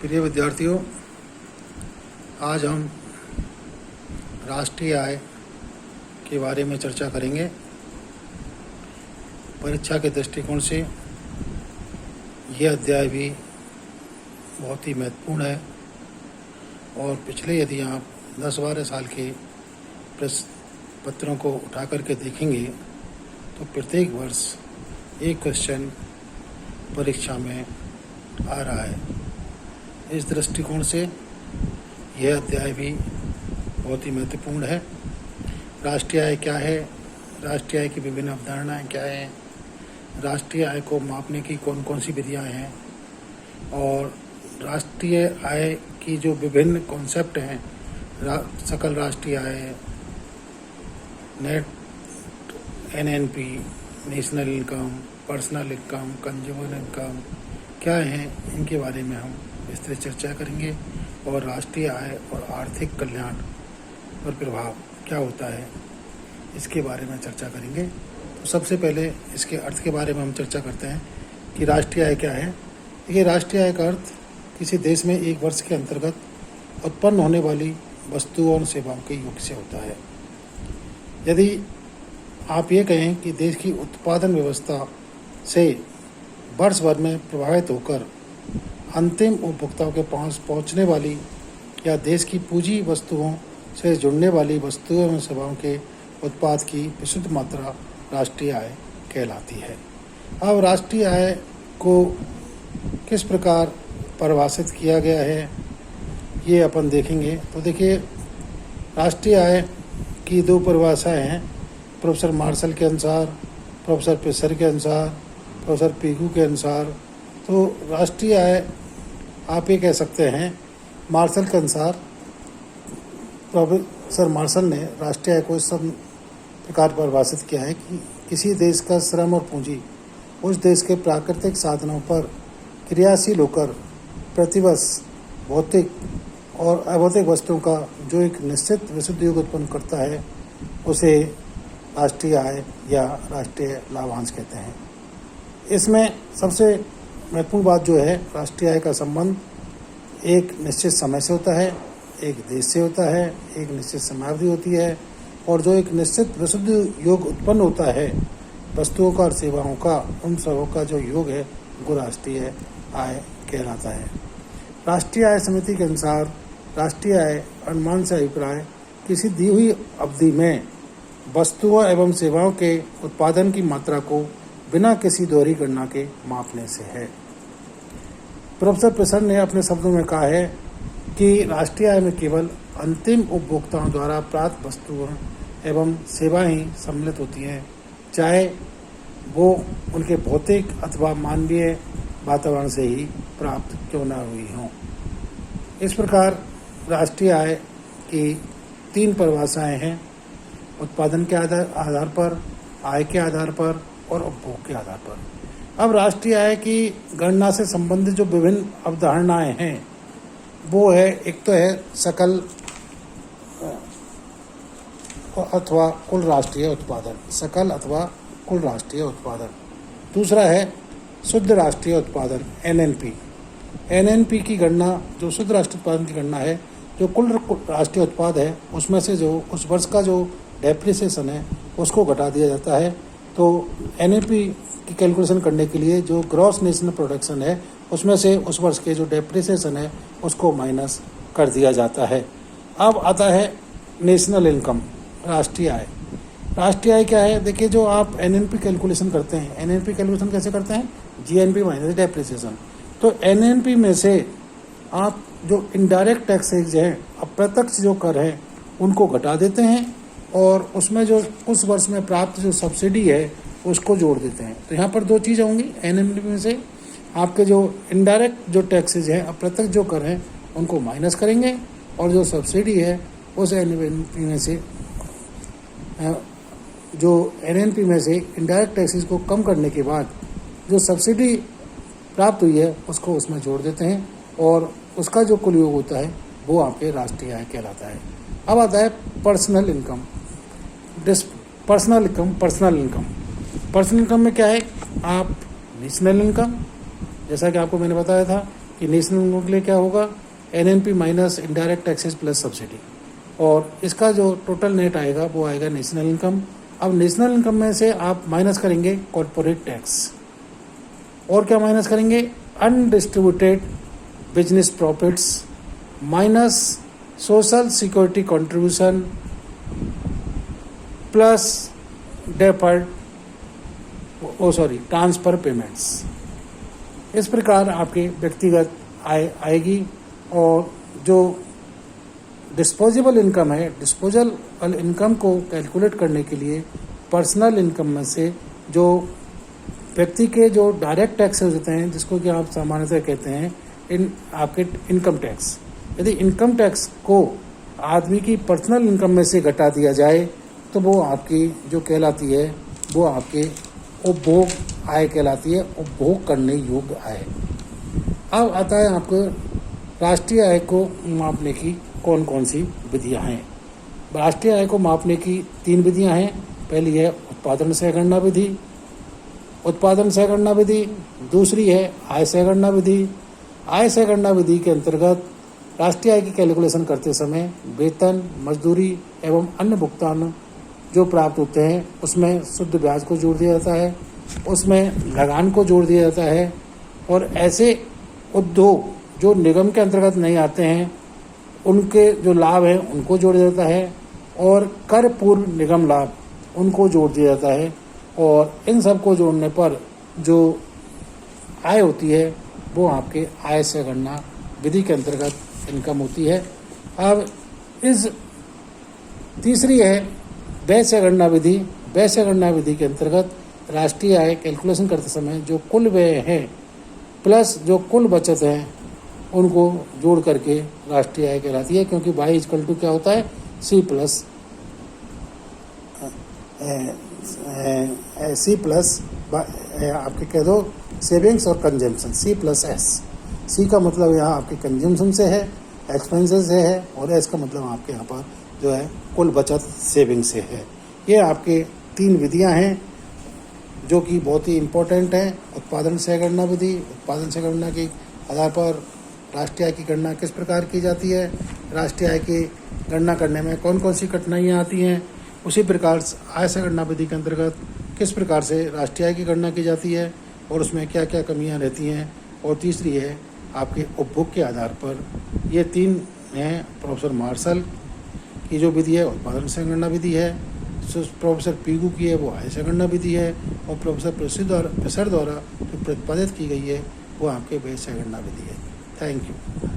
प्रिय विद्यार्थियों, आज हम राष्ट्रीय आय के बारे में चर्चा करेंगे। परीक्षा के दृष्टिकोण से यह अध्याय भी बहुत ही महत्वपूर्ण है और पिछले यदि आप 10-12 साल के प्रश्न पत्रों को उठा करके देखेंगे तो प्रत्येक वर्ष एक क्वेश्चन परीक्षा में आ रहा है। इस दृष्टिकोण से यह अध्याय भी बहुत ही महत्वपूर्ण है। राष्ट्रीय आय क्या है, राष्ट्रीय आय की विभिन्न अवधारणाएं क्या हैं, राष्ट्रीय आय को मापने की कौन कौन सी विधियां हैं और राष्ट्रीय आय की जो विभिन्न कॉन्सेप्ट हैं, सकल राष्ट्रीय आय, net NNP, national income, personal income, consumer income क्या हैं, इनके बारे में हम विस्तृत चर्चा करेंगे और राष्ट्रीय आय और आर्थिक कल्याण पर प्रभाव क्या होता है इसके बारे में चर्चा करेंगे। तो सबसे पहले इसके अर्थ के बारे में हम चर्चा करते हैं कि राष्ट्रीय आय क्या है। ये राष्ट्रीय आय का अर्थ किसी देश में एक वर्ष के अंतर्गत उत्पन्न होने वाली वस्तुओं और सेवाओं के योग से होता है। यदि आप ये कहें कि देश की उत्पादन व्यवस्था से वर्ष भर में प्रभावित होकर अंतिम उपभोक्ताओं के पास पहुंचने वाली या देश की पूंजी वस्तुओं से जुड़ने वाली वस्तुओं एवं सेवाओं के उत्पाद की विशुद्ध मात्रा राष्ट्रीय आय कहलाती है। अब राष्ट्रीय आय को किस प्रकार परिभाषित किया गया है ये अपन देखेंगे। तो देखिए, राष्ट्रीय आय की दो परिभाषाएं हैं, प्रोफेसर मार्शल के अनुसार, प्रोफेसर पिसर के अनुसार, प्रोफेसर पीगू के अनुसार। तो राष्ट्रीय आय आप ये कह सकते हैं, मार्शल के अनुसार, प्रोफेसर मार्शल ने राष्ट्रीय आय को इस प्रकार परिभाषित किया है कि किसी देश का श्रम और पूंजी उस देश के प्राकृतिक साधनों पर क्रियाशील होकर प्रतिवर्ष भौतिक और अभौतिक वस्तुओं का जो एक निश्चित विशुद्ध योग उत्पन्न करता है उसे राष्ट्रीय आय या राष्ट्रीय लाभांश कहते हैं। इसमें सबसे महत्वपूर्ण बात जो है, राष्ट्रीय आय का संबंध एक निश्चित समय से होता है, एक देश से होता है, एक निश्चित समयावधि होती है और जो एक निश्चित विशुद्ध योग उत्पन्न होता है वस्तुओं का और सेवाओं का, उन सबों का जो योग है वो राष्ट्रीय आय कहलाता है। राष्ट्रीय आय समिति के अनुसार राष्ट्रीय आय अनुमान से अभिप्राय किसी दी हुई अवधि में वस्तुओं एवं सेवाओं के उत्पादन की मात्रा को बिना किसी दोहरी गणना के मापने से है। प्रोफेसर पिसर ने अपने शब्दों में कहा है कि राष्ट्रीय आय में केवल अंतिम उपभोक्ताओं द्वारा प्राप्त वस्तुओं एवं सेवाएं ही सम्मिलित होती हैं, चाहे वो उनके भौतिक अथवा मानवीय वातावरण से ही प्राप्त क्यों न हुई हों। इस प्रकार राष्ट्रीय आय की 3 परिभाषाएं हैं, उत्पादन के आधार पर, आय के आधार पर और उपभोग के आधार पर। अब राष्ट्रीय आय की गणना से संबंधित जो विभिन्न अवधारणाएं हैं वो है, एक तो है सकल अथवा कुल राष्ट्रीय उत्पादन, सकल अथवा कुल राष्ट्रीय उत्पादन। दूसरा है शुद्ध राष्ट्रीय उत्पादन, एनएनपी। एनएनपी की गणना, जो शुद्ध राष्ट्रीय उत्पादन की गणना है, जो कुल राष्ट्रीय उत्पाद है उसमें से जो उस वर्ष का जो डेप्रिसिएशन है उसको घटा दिया जाता है। तो एनएनपी की कैलकुलेशन करने के लिए जो ग्रॉस नेशनल प्रोडक्शन है उसमें से उस वर्ष के जो डेप्रिसिएशन है उसको माइनस कर दिया जाता है। अब आता है नेशनल इनकम, राष्ट्रीय आय। राष्ट्रीय आय क्या है? देखिए, जो आप एनएनपी कैलकुलेशन करते हैं, एनएनपी कैलकुलेशन कैसे करते हैं? GNP minus depreciation. तो एनएनपी में से आप जो इनडायरेक्ट टैक्सेज हैं, अप्रत्यक्ष जो कर हैं, उनको घटा देते हैं और उसमें जो उस वर्ष में प्राप्त जो सब्सिडी है उसको जोड़ देते हैं। तो यहाँ पर 2 चीज़ें होंगी, एनएनपी में से आपके जो इनडायरेक्ट जो टैक्सेज हैं, अप्रत्यक्ष जो कर हैं, उनको माइनस करेंगे और जो सब्सिडी है उस एनएनपी में से, जो एनएनपी में से इनडायरेक्ट टैक्सेज को कम करने के बाद जो सब्सिडी प्राप्त हुई है उसको उसमें जोड़ देते हैं और उसका जो कुल योग होता है वो आपके राष्ट्रीय आय कहलाता है। अब आता है पर्सनल इनकम। पर्सनल इनकम में क्या है? आप नेशनल इनकम, जैसा कि आपको मैंने बताया था कि नेशनल इनकम के लिए क्या होगा, NNP minus indirect taxes plus subsidy, और इसका जो टोटल नेट आएगा वो आएगा नेशनल इनकम। अब नेशनल इनकम में से आप माइनस करेंगे कॉर्पोरेट टैक्स, और क्या माइनस करेंगे, undistributed business profits minus social security contribution plus deferred transfer payments. इस प्रकार आपके व्यक्तिगत आय आएगी। और जो डिस्पोजेबल इनकम है, डिस्पोजेबल इनकम को कैलकुलेट करने के लिए पर्सनल इनकम में से जो व्यक्ति के जो डायरेक्ट टैक्सेस होते हैं, जिसको कि आप सामान्यतः कहते हैं आपके इनकम टैक्स, यदि इनकम टैक्स को आदमी की पर्सनल इनकम में से घटा दिया जाए तो वो आपकी जो कहलाती है वो आपके उपभोग आय कहलाती है, उपभोग करने योग्य आय। अब आता है आपको राष्ट्रीय आय को मापने की कौन कौन सी विधियां हैं। राष्ट्रीय आय को मापने की 3 विधियां हैं। पहली है उत्पादन सह गणना विधि, दूसरी है आय सह गणना विधि। आय सह गणना विधि के अंतर्गत राष्ट्रीय आय की कैलकुलेशन करते समय वेतन, मजदूरी एवं अन्य भुगतान जो प्राप्त होते हैं उसमें शुद्ध ब्याज को जोड़ दिया जाता है, उसमें लगान को जोड़ दिया जाता है, और ऐसे उद्योग जो निगम के अंतर्गत नहीं आते हैं उनके जो लाभ हैं उनको जोड़ दिया जाता है, और कर पूर्व निगम लाभ उनको जोड़ दिया जाता है। और इन सब को जोड़ने पर जो आय होती है वो आपके आय से गणना विधि के अंतर्गत इनकम होती है। अब इस तीसरी है व्यय से गणना विधि। व्यय से गणना विधि के अंतर्गत राष्ट्रीय आय कैलकुलेशन करते समय जो कुल व्यय है प्लस जो कुल बचत है उनको जोड़ करके राष्ट्रीय आय कहलाती है, क्योंकि वाई इक्वल टू क्या होता है, सी प्लस आपके कह दो सेविंग्स और कंजम्पशन, C+S। सी का मतलब यहाँ आपके कंजम्पशन से है, एक्सपेंसेस से है, और एस का मतलब आपके यहाँ पर जो है कुल बचत सेविंग से है। ये आपके 3 विधियाँ हैं जो कि बहुत ही इम्पोर्टेंट हैं। उत्पादन सह गणना विधि, उत्पादन सह गणना के आधार पर राष्ट्रीय आय की गणना किस प्रकार की जाती है, राष्ट्रीय आय की गणना करने में कौन कौन सी कठिनाइयाँ आती हैं, उसी प्रकार आय सह गणना विधि के अंतर्गत किस प्रकार से राष्ट्रीय आय की गणना की जाती है और उसमें क्या क्या कमियां रहती हैं। और तीसरी है आपके उपभोग के आधार पर। ये 3 हैं। प्रोफेसर मार्शल की जो विधि है उत्पादन सह गणना विधि है, प्रोफेसर पीगू की है वो आय सह गणना विधि है, और प्रोफेसर प्रेसर द्वारा जो प्रतिपादित की गई है वो आपके व्यय सह गणना विधि है। Thank you.